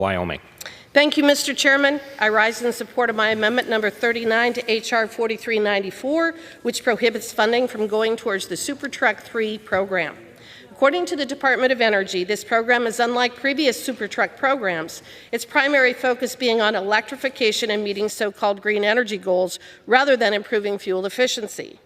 Wyoming. Thank you, Mr. Chairman. I rise in support of my amendment number 39 to H.R. 4394, which prohibits funding from going towards the SuperTruck 3 program. According to the Department of Energy, this program is unlike previous SuperTruck programs, its primary focus being on electrification and meeting so-called green energy goals rather than improving fuel efficiency.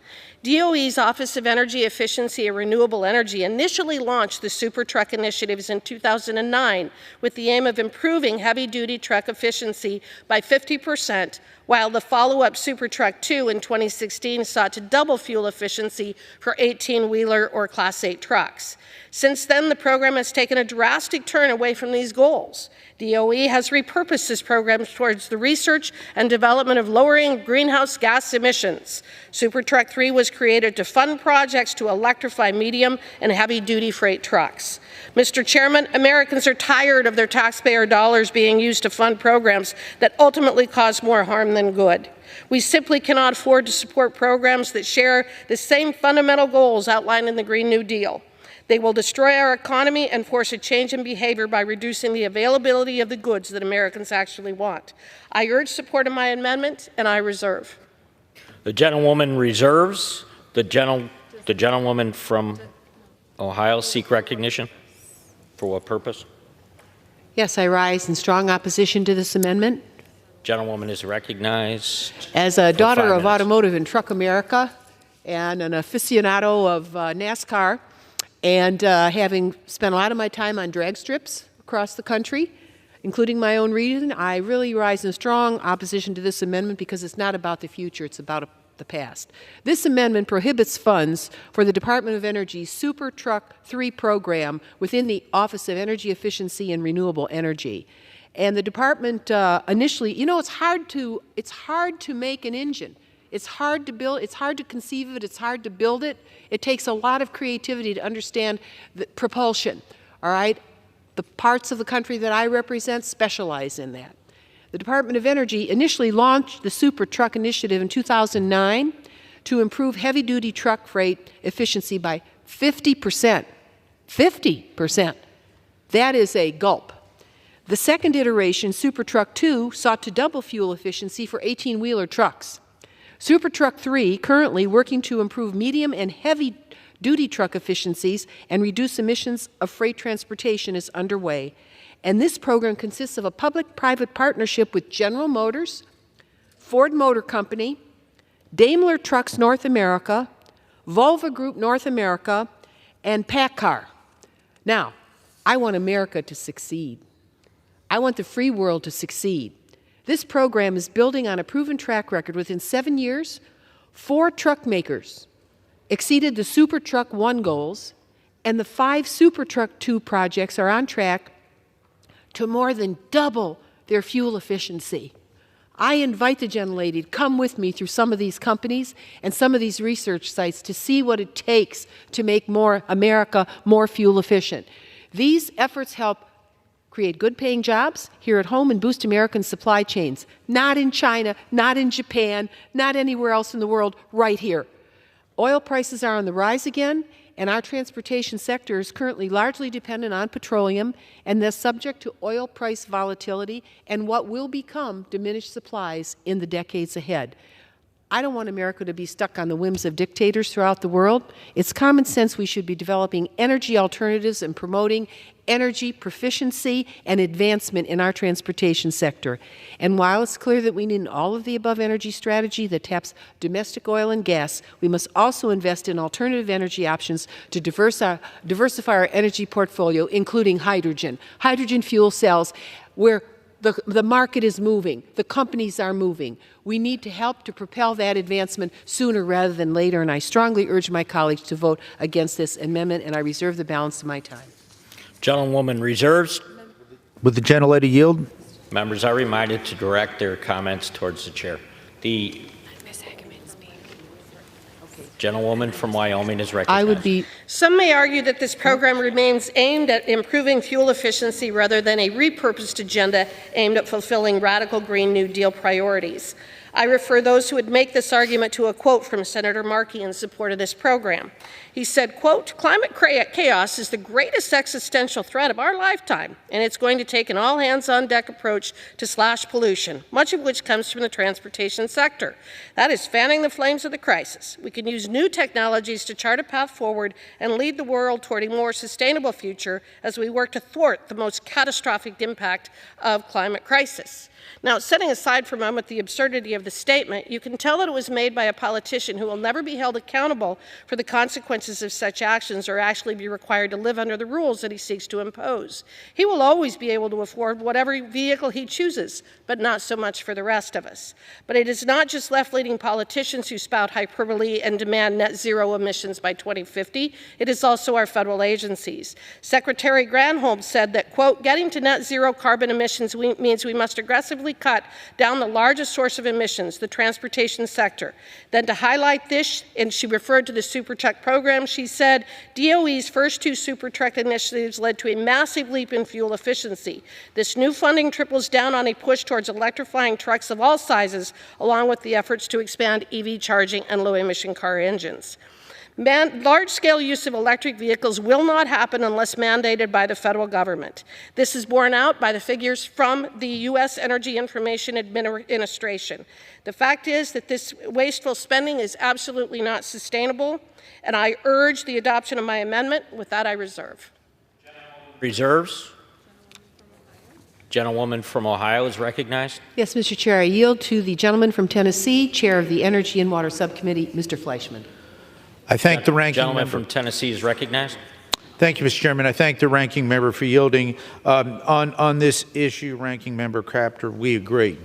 DOE's Office of Energy Efficiency and Renewable Energy initially launched the SuperTruck initiatives in 2009 with the aim of improving heavy-duty truck efficiency by 50%, while the follow-up SuperTruck 2 in 2016 sought to double fuel efficiency for 18-wheeler or Class 8 trucks. Since then, the program has taken a drastic turn away from these goals. DOE has repurposed this program towards the research and development of lowering greenhouse gas emissions. SuperTruck 3 was created to fund projects to electrify medium and heavy-duty freight trucks. Mr. Chairman, Americans are tired of their taxpayer dollars being used to fund programs that ultimately cause more harm than good. We simply cannot afford to support programs that share the same fundamental goals outlined in the Green New Deal. They will destroy our economy and force a change in behavior by reducing the availability of the goods that Americans actually want. I urge support of my amendment, and I reserve. The gentlewoman reserves. The gentlewoman from Ohio seek recognition. For what purpose? Yes, I rise in strong opposition to this amendment. Gentlewoman is recognized. As a daughter of Automotive and Truck America and an aficionado of NASCAR, and having spent a lot of my time on drag strips across the country, including my own region, I really rise in strong opposition to this amendment because it's not about the future, it's about the past. This amendment prohibits funds for the Department of Energy's SuperTruck 3 program within the Office of Energy Efficiency and Renewable Energy. And the department initially, you know, it's hard to make an engine. It's hard to build, it's hard to conceive of it, it's hard to build it. It takes a lot of creativity to understand the propulsion, all right? The parts of the country that I represent specialize in that. The Department of Energy initially launched the SuperTruck initiative in 2009 to improve heavy-duty truck freight efficiency by 50%. 50%. That is a gulp. The second iteration, SuperTruck 2, sought to double fuel efficiency for 18-wheeler trucks. SuperTruck 3, currently working to improve medium and heavy-duty truck efficiencies and reduce emissions of freight transportation, is underway. And this program consists of a public-private partnership with General Motors, Ford Motor Company, Daimler Trucks North America, Volvo Group North America, and PACCAR. Now, I want America to succeed. I want the free world to succeed. This program is building on a proven track record. Within 7 years, 4 truck makers exceeded the SuperTruck 1 goals, and the 5 SuperTruck 2 projects are on track to more than double their fuel efficiency. I invite the gentlelady to come with me through some of these companies and some of these research sites to see what it takes to make America more fuel efficient. These efforts help create good-paying jobs here at home and boost American supply chains. Not in China, not in Japan, not anywhere else in the world, right here. Oil prices are on the rise again, and our transportation sector is currently largely dependent on petroleum and thus subject to oil price volatility and what will become diminished supplies in the decades ahead. I don't want America to be stuck on the whims of dictators throughout the world. It's common sense we should be developing energy alternatives and promoting energy proficiency and advancement in our transportation sector. And while it's clear that we need an all-of-the-above energy strategy that taps domestic oil and gas, we must also invest in alternative energy options to diversify our energy portfolio, including hydrogen. Hydrogen fuel cells, where the market is moving, the companies are moving. We need to help to propel that advancement sooner rather than later, and I strongly urge my colleagues to vote against this amendment, and I reserve the balance of my time. Gentlewoman reserves. Would the gentlelady yield? Members are reminded to direct their comments towards the chair. The gentlewoman from Wyoming is recognized. Some may argue that this program remains aimed at improving fuel efficiency rather than a repurposed agenda aimed at fulfilling radical Green New Deal priorities. I refer those who would make this argument to a quote from Senator Markey in support of this program. He said, quote, "Climate chaos is the greatest existential threat of our lifetime, and it's going to take an all-hands-on-deck approach to slash pollution, much of which comes from the transportation sector. That is fanning the flames of the crisis. We can use new technologies to chart a path forward and lead the world toward a more sustainable future as we work to thwart the most catastrophic impact of climate crisis." Now, setting aside for a moment the absurdity of the statement, you can tell that it was made by a politician who will never be held accountable for the consequences of such actions or actually be required to live under the rules that he seeks to impose. He will always be able to afford whatever vehicle he chooses, but not so much for the rest of us. But it is not just left-leaning politicians who spout hyperbole and demand net zero emissions by 2050. It is also our federal agencies. Secretary Granholm said that, quote, "Getting to net zero carbon emissions means we must aggressively cut down the largest source of emissions, the transportation sector." Then to highlight this, and she referred to the SuperTruck program, she said, "DOE's first two SuperTruck initiatives led to a massive leap in fuel efficiency. This new funding triples down on a push towards electrifying trucks of all sizes, along with the efforts to expand EV charging and low-emission car engines." Large-scale use of electric vehicles will not happen unless mandated by the federal government. This is borne out by the figures from the U.S. Energy Information Administration. The fact is that this wasteful spending is absolutely not sustainable, and I urge the adoption of my amendment. With that, I reserve. Reserves. Gentlewoman from Ohio is recognized. Yes, Mr. Chair, I yield to the gentleman from Tennessee, Chair of the Energy and Water Subcommittee, Mr. Fleischmann. I thank the ranking Gentleman member. from Tennessee is recognized. Thank you, Mr. Chairman. I thank the ranking member for yielding. On this issue, Ranking Member Kaptur, we agree.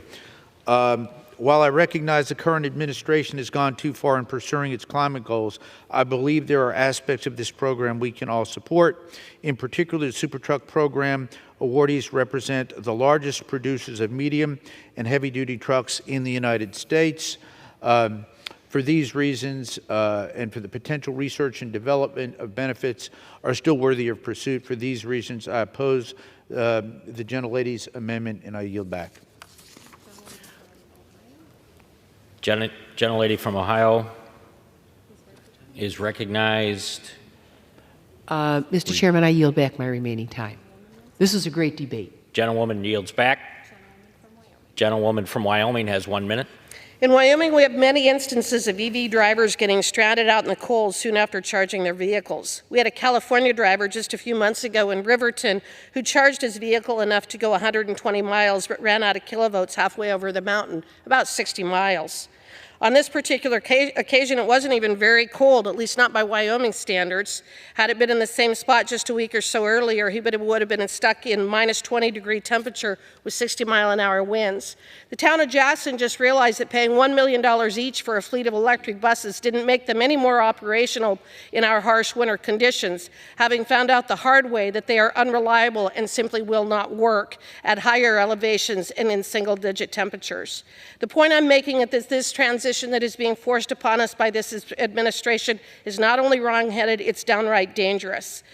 While I recognize the current administration has gone too far in pursuing its climate goals, I believe there are aspects of this program we can all support. In particular, the SuperTruck program awardees represent the largest producers of medium and heavy-duty trucks in the United States. For these reasons, and for the potential research and development of benefits are still worthy of pursuit. For these reasons, I oppose the gentlelady's amendment, and I yield back. Gentlelady from Ohio is recognized. Mr. Chairman, I yield back my remaining time. This is a great debate. Gentlewoman yields back. Gentlewoman from Wyoming has 1 minute. In Wyoming, we have many instances of EV drivers getting stranded out in the cold soon after charging their vehicles. We had a California driver just a few months ago in Riverton who charged his vehicle enough to go 120 miles but ran out of kilovolts halfway over the mountain, about 60 miles. On this particular occasion, it wasn't even very cold, at least not by Wyoming standards. Had it been in the same spot just a week or so earlier, he would have been stuck in minus 20-degree temperature with 60-mile-an-hour winds. The town of Jackson just realized that paying $1 million each for a fleet of electric buses didn't make them any more operational in our harsh winter conditions, having found out the hard way that they are unreliable and simply will not work at higher elevations and in single-digit temperatures. The point I'm making is that this transition that is being forced upon us by this administration is not only wrong-headed, it's downright dangerous.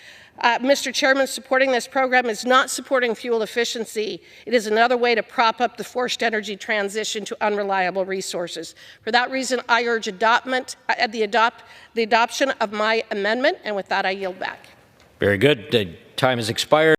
Mr. Chairman, supporting this program is not supporting fuel efficiency. It is another way to prop up the forced energy transition to unreliable resources. For that reason, I urge the adoption of my amendment, and with that, I yield back. Very good. The time has expired.